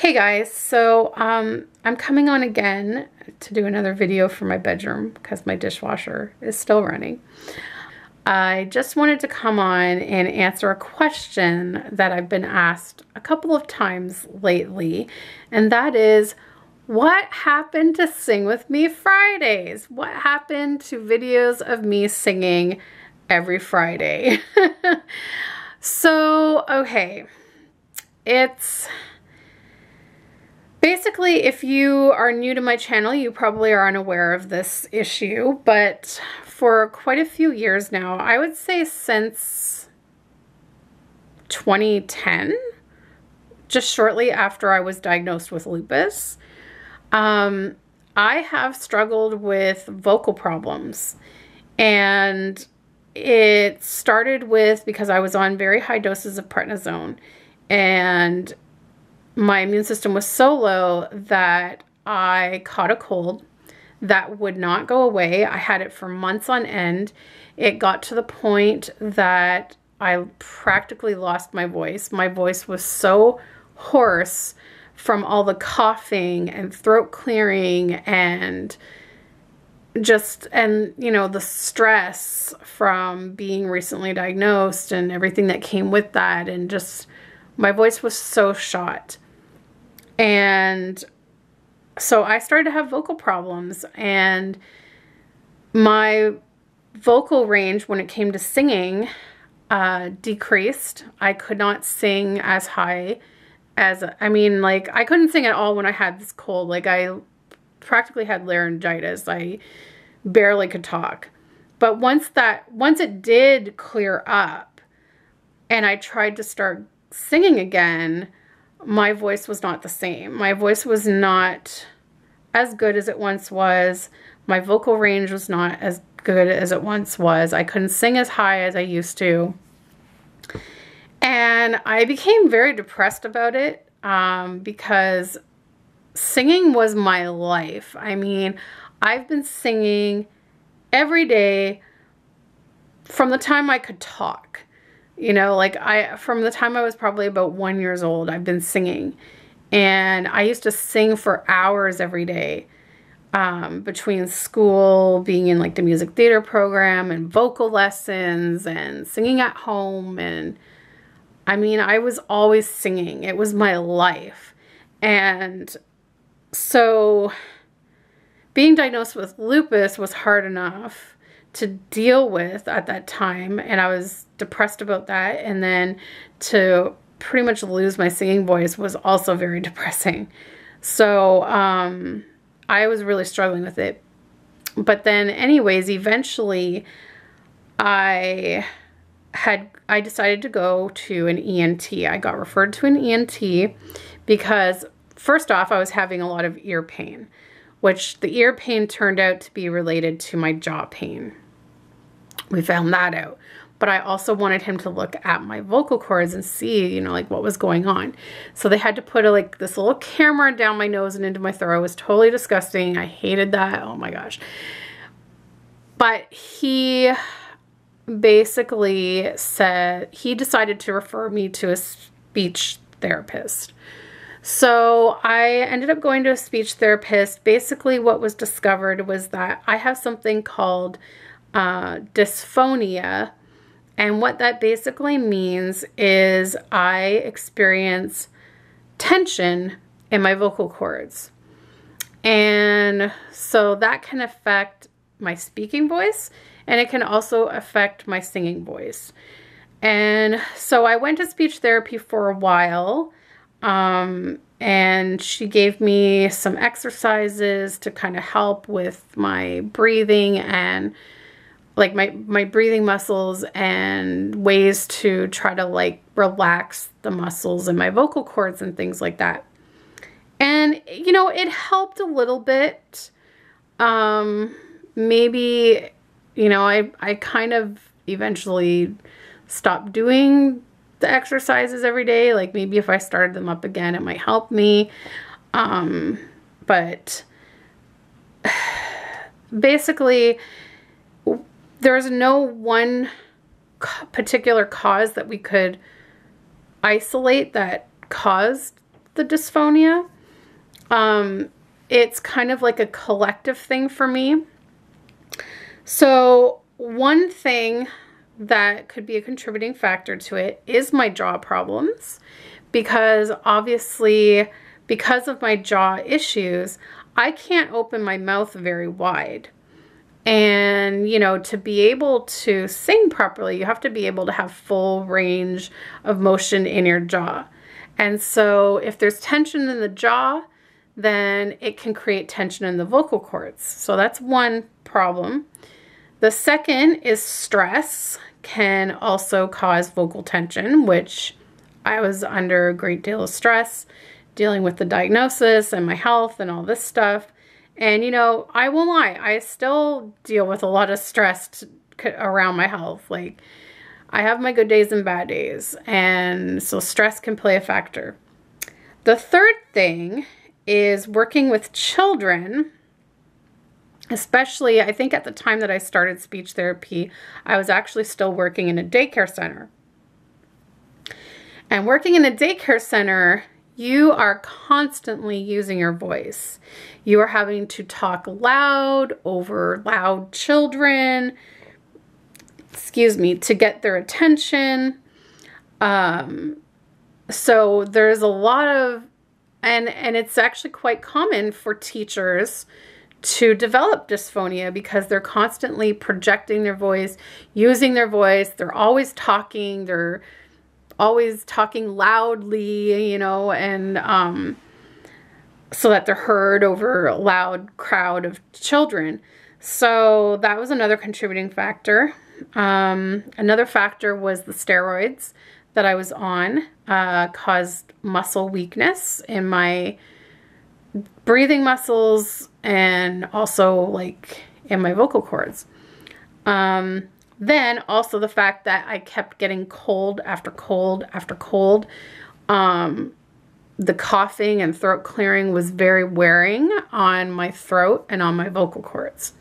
Hey guys, so I'm coming on again to do another video for my bedroom because my dishwasher is still running. I just wanted to come on and answer a question that I've been asked a couple of times lately, and that is, what happened to Sing With Me Fridays? What happened to videos of me singing every Friday? So, okay, it's... basically, if you are new to my channel, you probably are unaware of this issue, but for quite a few years now, I would say since 2010, just shortly after I was diagnosed with lupus, I have struggled with vocal problems. And it started with because I was on very high doses of prednisone, and my immune system was so low that I caught a cold that would not go away. I had it for months on end. It got to the point that I practically lost my voice. My voice was so hoarse from all the coughing and throat clearing and you know, the stress from being recently diagnosed and everything that came with that, and just my voice was so shot. And so I started to have vocal problems, and my vocal range when it came to singing decreased. I could not sing as high as, I mean, like, I couldn't sing at all when I had this cold. Like, I practically had laryngitis. I barely could talk. But once it did clear up and I tried to start singing again, my voice was not the same. My voice was not as good as it once was. My vocal range was not as good as it once was. I couldn't sing as high as I used to. And I became very depressed about it because singing was my life. I mean, I've been singing every day from the time I could talk. You know, like from the time I was probably about 1 year old, I've been singing. And I used to sing for hours every day between school, being in like the music theater program and vocal lessons and singing at home. And I mean, I was always singing. It was my life. And so being diagnosed with lupus was hard enough to deal with at that time, and I was depressed about that, and then to pretty much lose my singing voice was also very depressing. So I was really struggling with it. But then anyways, eventually I decided to go to an ENT. I got referred to an ENT because first off, I was having a lot of ear pain, which the ear pain turned out to be related to my jaw pain. We found that out. But I also wanted him to look at my vocal cords and see, you know, like what was going on. So they had to put like this little camera down my nose and into my throat. It was totally disgusting. I hated that. Oh my gosh. But he basically said, he decided to refer me to a speech therapist. So I ended up going to a speech therapist. Basically what was discovered was that I have something called dysphonia, and what that basically means is I experience tension in my vocal cords, and so that can affect my speaking voice, and it can also affect my singing voice. And so I went to speech therapy for a while, and she gave me some exercises to kind of help with my breathing and like my breathing muscles, and ways to try to like relax the muscles in my vocal cords and things like that. And, you know, it helped a little bit. Maybe, you know, I kind of eventually stopped doing the exercises every day. Like maybe if I started them up again, it might help me. But basically, there's no one particular cause that we could isolate that caused the dysphonia. It's kind of like a collective thing for me. So one thing that could be a contributing factor to it is my jaw problems, because obviously, because of my jaw issues, I can't open my mouth very wide. And, you know, to be able to sing properly, you have to be able to have full range of motion in your jaw. And so if there's tension in the jaw, then it can create tension in the vocal cords. So that's one problem. The second is stress can also cause vocal tension, which I was under a great deal of stress dealing with the diagnosis and my health and all this stuff. And, you know, I won't lie, I still deal with a lot of stress around my health. Like, I have my good days and bad days, and so stress can play a factor. The third thing is working with children, especially, I think at the time that I started speech therapy, I was actually still working in a daycare center. And working in a daycare center, you are constantly using your voice. You are having to talk loud over loud children, excuse me, to get their attention. So there's a lot of, and it's actually quite common for teachers to develop dysphonia because they're constantly projecting their voice, using their voice. They're always talking. They're always talking loudly, you know, and so that they're heard over a loud crowd of children. So that was another contributing factor. Another factor was the steroids that I was on caused muscle weakness in my breathing muscles and also like in my vocal cords. Then also the fact that I kept getting cold after cold after cold. The coughing and throat clearing was very wearing on my throat and on my vocal cords.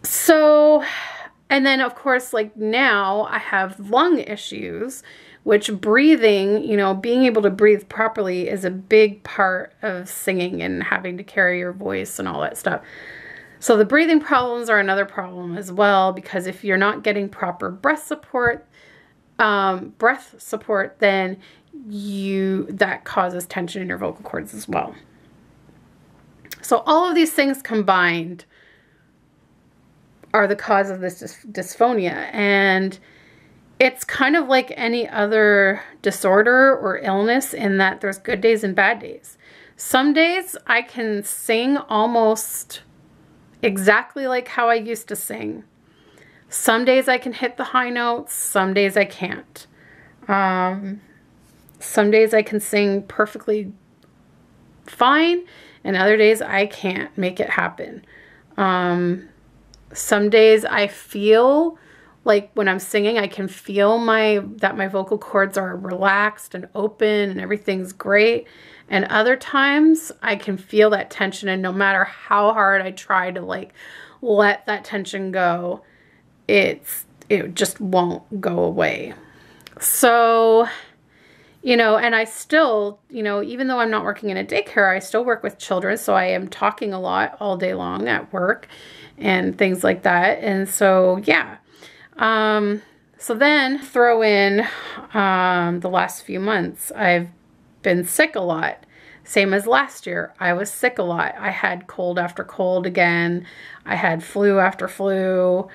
So, and then of course, like now I have lung issues, which breathing, you know, being able to breathe properly is a big part of singing and having to carry your voice and all that stuff. So the breathing problems are another problem as well, because if you're not getting proper breath support, then that causes tension in your vocal cords as well. So all of these things combined are the cause of this dysphonia, and it's kind of like any other disorder or illness in that there's good days and bad days. Some days I can sing almost exactly like how I used to sing. Some days I can hit the high notes, some days I can't. Some days I can sing perfectly fine, and other days I can't make it happen. Some days I feel like when I'm singing, I can feel that my vocal cords are relaxed and open and everything's great. And other times I can feel that tension, and no matter how hard I try to like let that tension go, it just won't go away. So, you know, and I still, you know, even though I'm not working in a daycare, I still work with children. So I am talking a lot all day long at work and things like that. And so, yeah. So then throw in the last few months, I've been sick a lot. Same as last year, I was sick a lot. I had cold after cold again. I had flu after flu.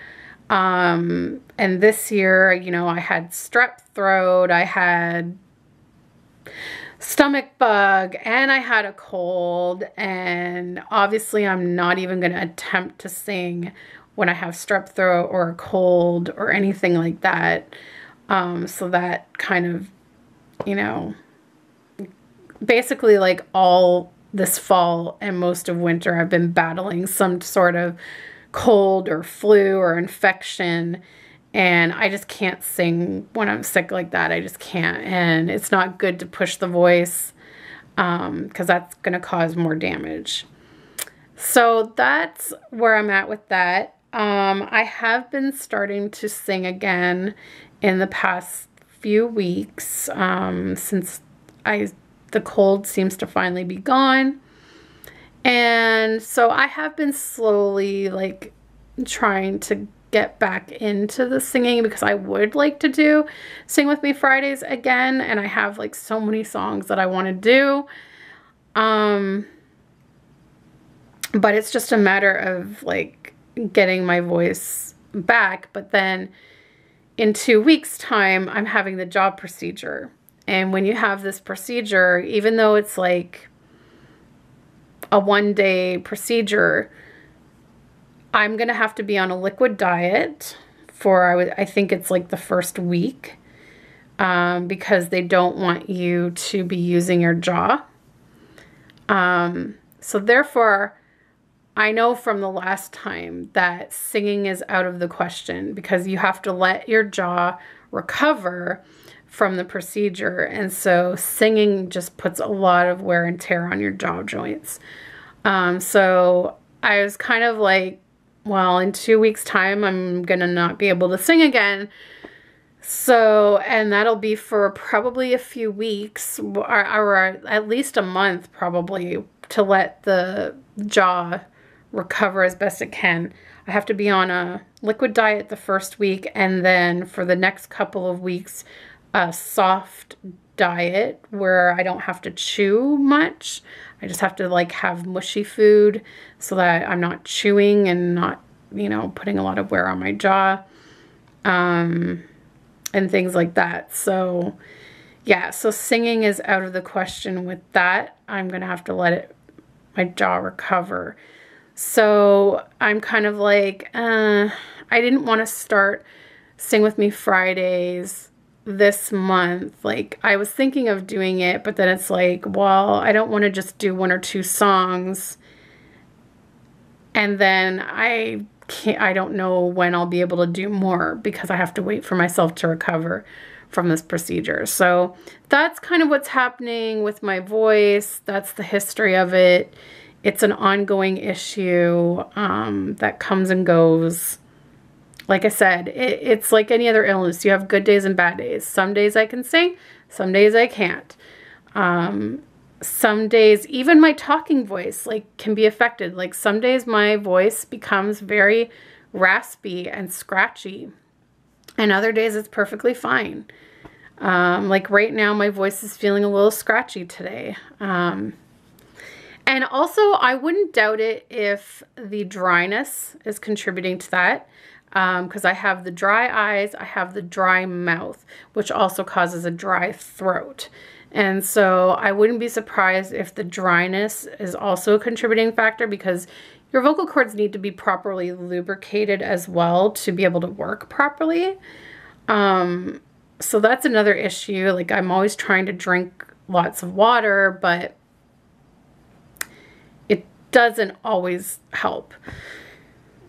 And this year, you know, I had strep throat, I had stomach bug, and I had a cold. And obviously I'm not even going to attempt to sing when I have strep throat or a cold or anything like that. So that kind of, you know, basically like all this fall and most of winter I've been battling some sort of cold or flu or infection, and I just can't sing when I'm sick like that. I just can't, and it's not good to push the voice because that's going to cause more damage. So that's where I'm at with that. I have been starting to sing again in the past few weeks since I the cold seems to finally be gone. And so I have been slowly like trying to get back into the singing because I would like to do Sing With Me Fridays again, and I have like so many songs that I want to do. But it's just a matter of like getting my voice back. But then in 2 weeks time, I'm having the jaw procedure. And when you have this procedure, even though it's like a 1-day procedure, I'm going to have to be on a liquid diet for, I think it's like the first week, because they don't want you to be using your jaw. So therefore, I know from the last time that singing is out of the question because you have to let your jaw recover from the procedure. And so singing just puts a lot of wear and tear on your jaw joints. So I was kind of like, well, in 2 weeks time, I'm going to not be able to sing again. So, and that'll be for probably a few weeks or at least a month probably to let the jaw recover as best it can. I have to be on a liquid diet the first week, and then for the next couple of weeks, a soft diet where I don't have to chew much. I just have to like have mushy food so that I'm not chewing and not, you know, putting a lot of wear on my jaw, and things like that. So yeah, so singing is out of the question with that. I'm gonna have to let my jaw recover. So I'm kind of like, I didn't want to start Sing With Me Fridays this month. Like, I was thinking of doing it, but then it's like, well, I don't want to just do 1 or 2 songs. And then I don't know when I'll be able to do more because I have to wait for myself to recover from this procedure. So that's kind of what's happening with my voice. That's the history of it. It's an ongoing issue that comes and goes. Like I said, it's like any other illness. You have good days and bad days. Some days I can sing, some days I can't. Some days, even my talking voice like can be affected. Like some days my voice becomes very raspy and scratchy, and other days it's perfectly fine. Like right now my voice is feeling a little scratchy today. And also, I wouldn't doubt it if the dryness is contributing to that, because I have the dry eyes, I have the dry mouth, which also causes a dry throat. And so I wouldn't be surprised if the dryness is also a contributing factor, because your vocal cords need to be properly lubricated as well to be able to work properly. So that's another issue. Like, I'm always trying to drink lots of water, but doesn't always help.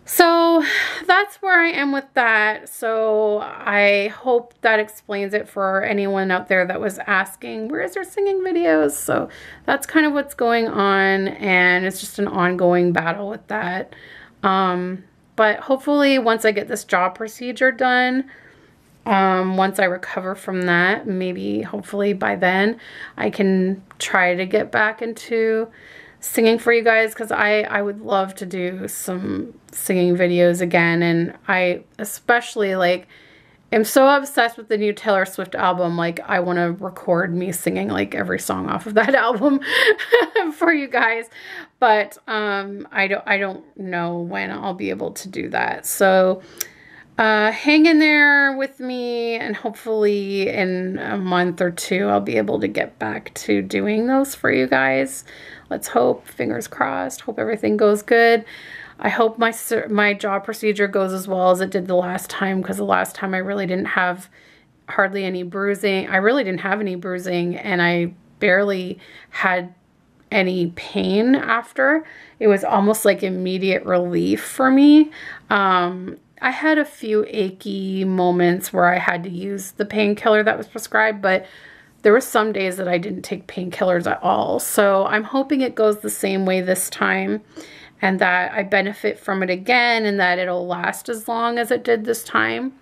So that's where I am with that. So I hope that explains it for anyone out there that was asking, where's their singing videos? So that's kind of what's going on, and it's just an ongoing battle with that. But hopefully once I get this jaw procedure done, once I recover from that, maybe hopefully by then I can try to get back into singing for you guys, because I would love to do some singing videos again. And I especially like am so obsessed with the new Taylor Swift album. Like, I want to record me singing like every song off of that album for you guys, but I don't know when I'll be able to do that. So hang in there with me, and hopefully in a month or 2 I'll be able to get back to doing those for you guys. Let's hope, fingers crossed, hope everything goes good. I hope my jaw procedure goes as well as it did the last time, because the last time I really didn't have hardly any bruising. I really didn't have any bruising, and I barely had any pain after. It was almost like immediate relief for me. I had a few achy moments where I had to use the painkiller that was prescribed, but there were some days that I didn't take painkillers at all. So I'm hoping it goes the same way this time, and that I benefit from it again, and that it'll last as long as it did this time.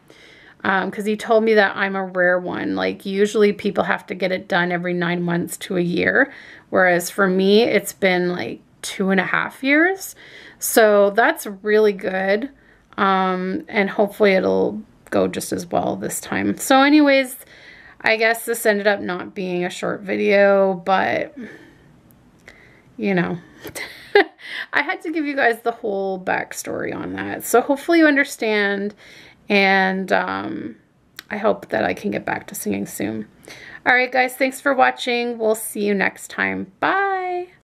because he told me that I'm a rare one. Like usually people have to get it done every 9 months to a year, whereas for me it's been like 2.5 years. So that's really good, and hopefully it'll go just as well this time. So anyways, I guess this ended up not being a short video, but you know, I had to give you guys the whole backstory on that. So hopefully you understand, and I hope that I can get back to singing soon. All right, guys, thanks for watching. We'll see you next time. Bye.